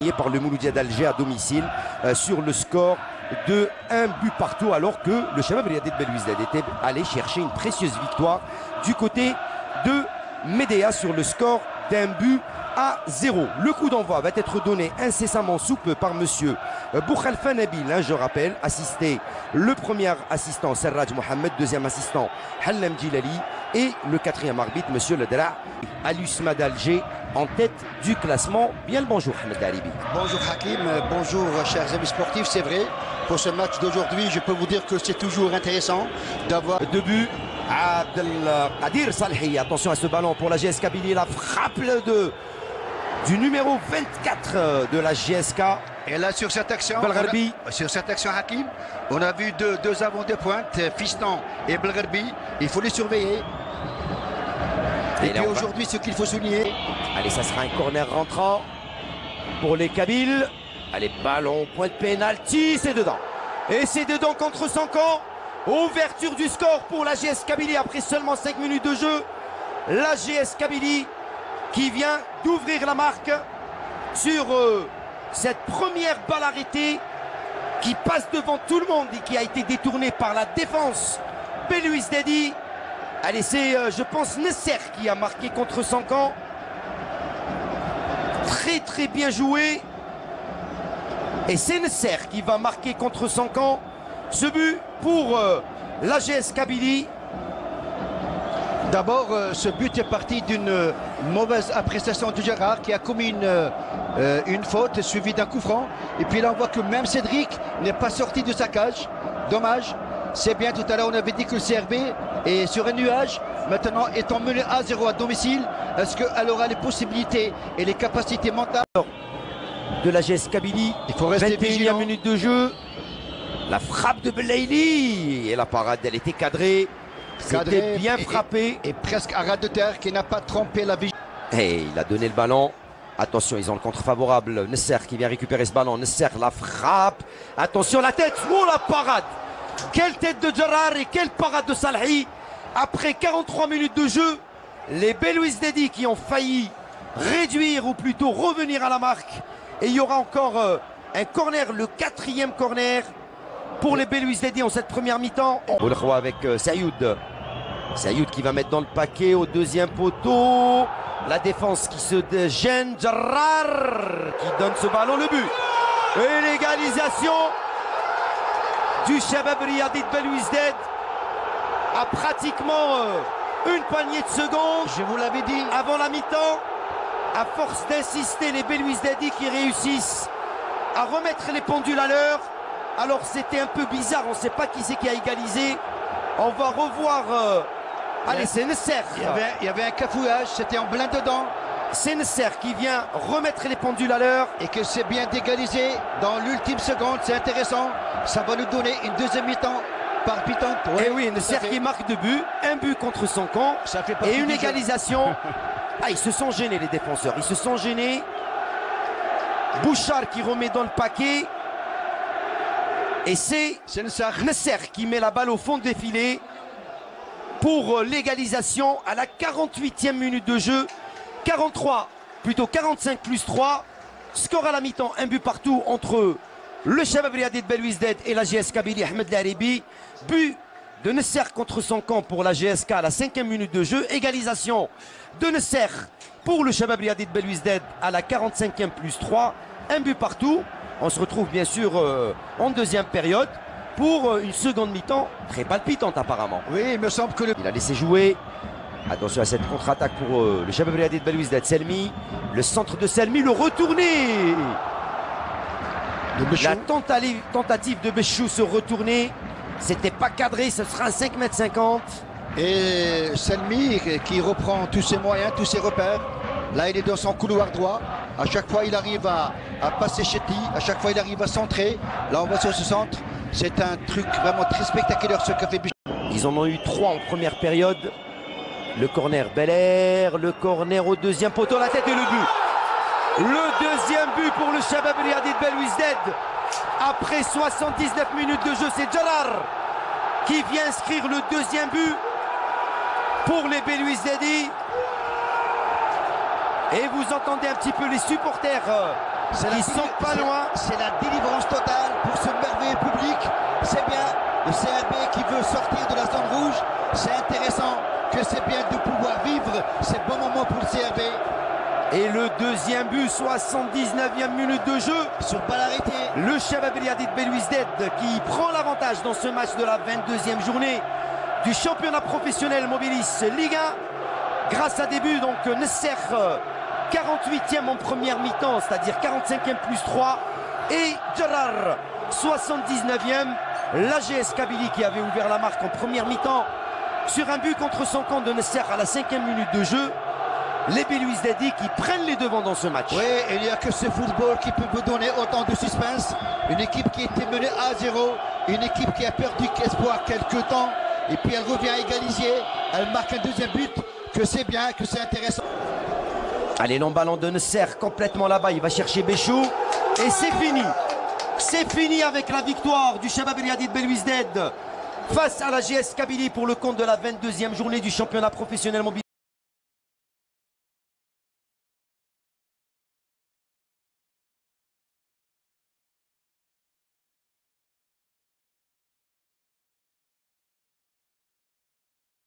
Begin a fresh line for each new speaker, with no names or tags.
gagné par le Mouloudia d'Alger à domicile sur le score de 1 but partout, alors que le Chabab Riyad Belouizdad était allé chercher une précieuse victoire du côté de Médéa sur le score d'1 but à 0. Le coup d'envoi va être donné incessamment sous peu par monsieur Boukhalfa Nabil, je rappelle, assisté le premier assistant Serraj Mohamed, deuxième assistant Hallam Djilali et le quatrième arbitre monsieur Ledra Al-Usma d'Alger en tête du classement. Bien le bonjour Ahmed Daribi.
Bonjour Hakim, bonjour chers amis sportifs, c'est vrai, pour ce match d'aujourd'hui, je peux vous dire que c'est toujours intéressant d'avoir
deux buts. Abdelkadir Salhi, attention à ce ballon pour la GS Kabylie, la frappe du numéro 24 de la GSK.
Et là sur cette action, Hakim, on a vu deux avants de pointe, Fiston et Belgharbi, il faut les surveiller. Et puis aujourd'hui, ce qu'il faut souligner.
Allez, ça sera un corner rentrant pour les Kabyles. Allez, ballon, point de pénalty, c'est dedans. Et c'est dedans contre Sankan. Ouverture du score pour la GS Kabylie après seulement 5 minutes de jeu. La GS Kabylie qui vient d'ouvrir la marque sur cette première balle arrêtée qui passe devant tout le monde et qui a été détournée par la défense Belouizdadi. Allez, c'est je pense Nesser qui a marqué contre Sankan. Très très bien joué. Et c'est Nesser qui va marquer contre Sankan. Ce but pour la GS Kabylie.
D'abord, ce but est parti d'une mauvaise appréciation du Gérard qui a commis une faute suivie d'un coup franc. Et puis là, on voit que même Cédric n'est pas sorti de sa cage. Dommage. C'est bien, tout à l'heure, on avait dit que le CRB est sur un nuage. Maintenant, étant mené à 0 à domicile, est-ce qu'elle aura les possibilités et les capacités mentales
de la GS Kabylie?
Il faut rester
21e minute de jeu. La frappe de Belaïli et la parade, elle était cadrée. C'était bien frappé.
Et presque à ras de terre qui n'a pas trompé la vie.
Et il a donné le ballon. Attention, ils ont le contre favorable. Nesser qui vient récupérer ce ballon. Nesser, la frappe. Attention, la tête. Oh, la parade. Quelle tête de Gérard et quelle parade de Salhi. Après 43 minutes de jeu, les Belouizdadi qui ont failli réduire ou plutôt revenir à la marque. Et il y aura encore un corner, le 4e corner pour les Belouizdadi en cette première mi-temps. Boulkhwa avec Sayoud. Sayoud qui va mettre dans le paquet au deuxième poteau. La défense qui se gêne. Gérard qui donne ce ballon, le but. Et l'égalisation du Chabab Riyad Belouizdad à pratiquement une poignée de secondes.
Je vous l'avais dit.
Avant la mi-temps, à force d'insister, les Belouizdadi qui réussissent à remettre les pendules à l'heure. Alors c'était un peu bizarre, on ne sait pas qui c'est qui a égalisé. On va revoir. Allez, c'est Nesser.
Il y avait un cafouillage, c'était en plein dedans.
C'est Nesser qui vient remettre les pendules à l'heure.
Et que c'est bien d'égaliser dans l'ultime seconde, c'est intéressant. Ça va nous donner une deuxième mi-temps palpitante.
Ouais, et oui, Nesser qui marque 2 buts, un but contre son camp et une égalisation. Ah, ils se sont gênés les défenseurs, ils se sont gênés. Bouchard qui remet dans le paquet. Et c'est Nesser qui met la balle au fond de filets pour l'égalisation à la 48e minute de jeu. 45 plus 3. Score à la mi-temps, un but partout entre le Chabab Riyad Belouizdad et la GS Kabylie. Ahmed Daribi. But de Nesser contre son camp pour la GSK à la 5e minute de jeu. Égalisation de Nesser pour le Chabab Riyad Belouizdad à la 45e plus 3. Un but partout. On se retrouve bien sûr en deuxième période pour une seconde mi-temps très palpitante apparemment.
Oui, il me semble que
il a laissé jouer. Attention à cette contre-attaque pour le Chabab Riyad Belouizdad. Selmi, le centre de Selmi, le retourné. La tentative de Béchou se retourner. C'était pas cadré, ce sera un 5,50 m.
Et Selmi qui reprend tous ses moyens, tous ses repères. Là, il est dans son couloir droit. À chaque fois, il arrive à passer Chetty. À chaque fois, il arrive à centrer. Là, on va sur ce centre. C'est un truc vraiment très spectaculaire, ce qu'a fait Béchou.
Ils en ont eu 3 en première période. Le corner Belair, le corner au deuxième poteau, la tête et le but. Le deuxième but pour le Chabab Riyad Belouizdad. Après 79 minutes de jeu, c'est Gérard qui vient inscrire le deuxième but pour les Belouizdadi. Et vous entendez un petit peu les supporters Ils sont pas loin.
C'est la délivrance totale pour ce merveilleux public. C'est bien le CRB qui veut sortir de la zone rouge. C'est intéressant que c'est bien de pouvoir vivre ces bons moments pour le CRB.
Et le deuxième but, 79e minute de jeu.
Sur balle arrêtée.
Le Shabab El Yadid Belouizdad qui prend l'avantage dans ce match de la 22e journée du championnat professionnel Mobilis Ligue 1. Grâce à des buts, donc Nasser 48e en première mi-temps, c'est-à-dire 45e plus 3. Et Djerrar 79e. L'AGS Kabylie qui avait ouvert la marque en première mi-temps sur un but contre son camp de Nasser à la 5e minute de jeu. Les Belouizdadi qui prennent les devants dans ce match.
Oui, il n'y a que ce football qui peut vous donner autant de suspense. Une équipe qui était menée à 0, une équipe qui a perdu espoir quelques temps, et puis elle revient à égaliser, elle marque un deuxième but, que c'est bien, que c'est intéressant.
Allez, long ballon de Nasser complètement là-bas, il va chercher Béchou, et c'est fini. C'est fini avec la victoire du Shabab El Yadid Belouizdad face à la GS Kabylie pour le compte de la 22e journée du championnat professionnel Mobilis.